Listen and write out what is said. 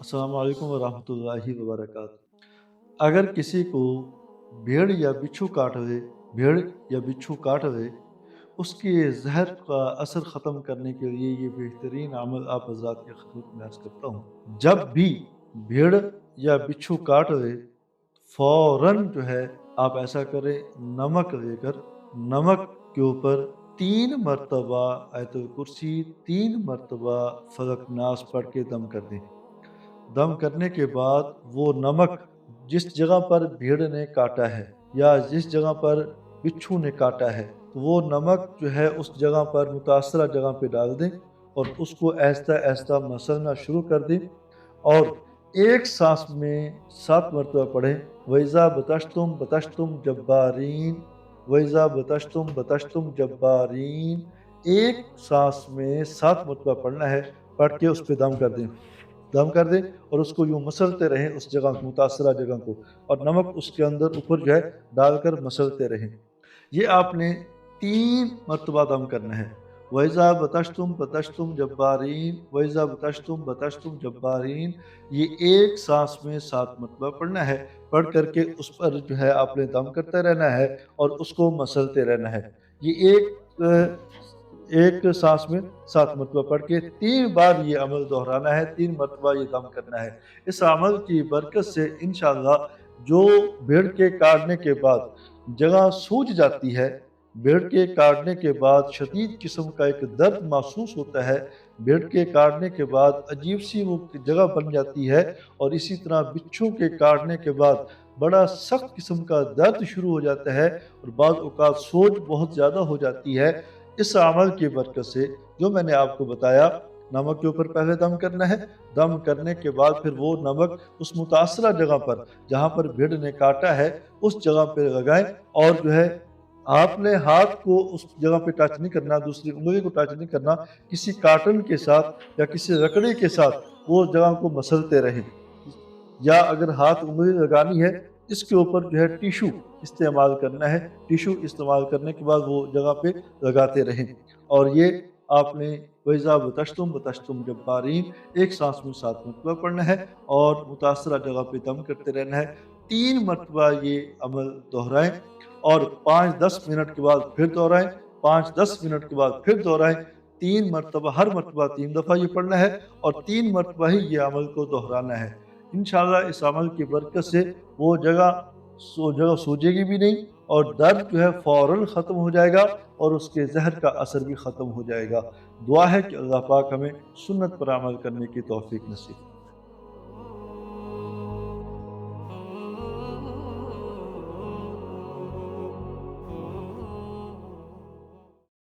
अस्सलाम वालेकुम वरहमतुल्लाहि वबरकातुहू। अगर किसी को भेड़ या बिच्छू काट ले भेड़ या बिच्छू काट ले, उसके ज़हर का असर ख़त्म करने के लिए ये बेहतरीन अमल आप हज़रात की खिदमत में अर्ज़ करता हूँ। जब भी भेड़ या बिच्छू काट ले, फ़ौरन जो है आप ऐसा करें, नमक लेकर नमक के ऊपर 3 मरतबा आयतुल कुर्सी, 3 मरतबा फ़लक नास पढ़ के दम कर दें। दम करने के बाद वो नमक जिस जगह पर भेड़ ने काटा है या जिस जगह पर बिच्छू ने काटा है, तो वो नमक जो है उस जगह पर मुतासरा जगह पे डाल दें और उसको आहिस्ता-आहिस्ता मसलना शुरू कर दें और एक साँस में 7 मरतबा पढ़ें, वइज़ा बतशतुम जब्बारीन, वइज़ा बतशतुम जब्बारीन। एक साँस में 7 मरतबा पढ़ना है, पढ़ के उस पे दम कर दें और उसको यूँ मसलते रहें उस जगह मुतासरा जगह को, और नमक उसके अंदर ऊपर जो है डालकर मसलते रहें। ये आपने 3 मरतबा दम करना है। वइज़ा बतशतुम जब्बारीन, वइज़ा बतशतुम जब्बारीन। ये एक साँस में 7 मरतबा पढ़ना है। पढ़ कर के उस पर जो है आपने दम करते रहना है और उसको मसलते रहना है। ये एक साँस में 7 मरतबा पढ़ के 3 बार ये अमल दोहराना है, 3 मरतबा ये दम करना है। इस अमल की बरकत से इंशाअल्लाह जो भेड़ के काटने के बाद जगह सूज जाती है, भेड़ के काटने के बाद शदीद किस्म का एक दर्द महसूस होता है, भेड़ के काटने के बाद अजीब-सी वो जगह बन जाती है और इसी तरह बिच्छू के काटने के बाद बड़ा सख्त किस्म का दर्द शुरू हो जाता है और बाज़ औक़ात सोज बहुत ज़्यादा हो जाती है। इस अमल की बरकत से जो मैंने आपको बताया, नमक के ऊपर पहले दम करना है, दम करने के बाद फिर वो नमक उस मुतासरा जगह पर जहाँ पर भेड़ ने काटा है, उस जगह पे लगाएँ और जो है आपने हाथ को उस जगह पे टच नहीं करना, दूसरी उँगली को टच नहीं करना, किसी कॉटन के साथ या किसी लकड़ी के साथ वो जगह को मसलते रहें। या अगर हाथ उँगली लगानी है, इसके ऊपर जो है टिश्यू इस्तेमाल करना है, टिश्यू इस्तेमाल करने के बाद वो जगह पे लगाते रहें और ये आपने वइज़ा बतशतुम जब्बारीन एक साँस में 7 मरतबा पढ़ना है और मुतासरा जगह पे दम करते रहना है। 3 मरतबा ये अमल दोहराएँ और 5-10 मिनट के बाद फिर दोहराएँ, 5-10 मिनट के बाद फिर दोहराएँ। 3 मरतबा, हर मरतबा 3 दफ़ा ये पढ़ना है और 3 मरतबा ही ये अमल को दोहराना है। इंशाअल्लाह इस अमल की बरकत से वो जगह सूजेगी भी नहीं और दर्द जो है फ़ौरन ख़त्म हो जाएगा और उसके ज़हर का असर भी ख़त्म हो जाएगा। दुआ है कि अल्लाह पाक हमें सुन्नत पर अमल करने की तौफ़ीक नसीब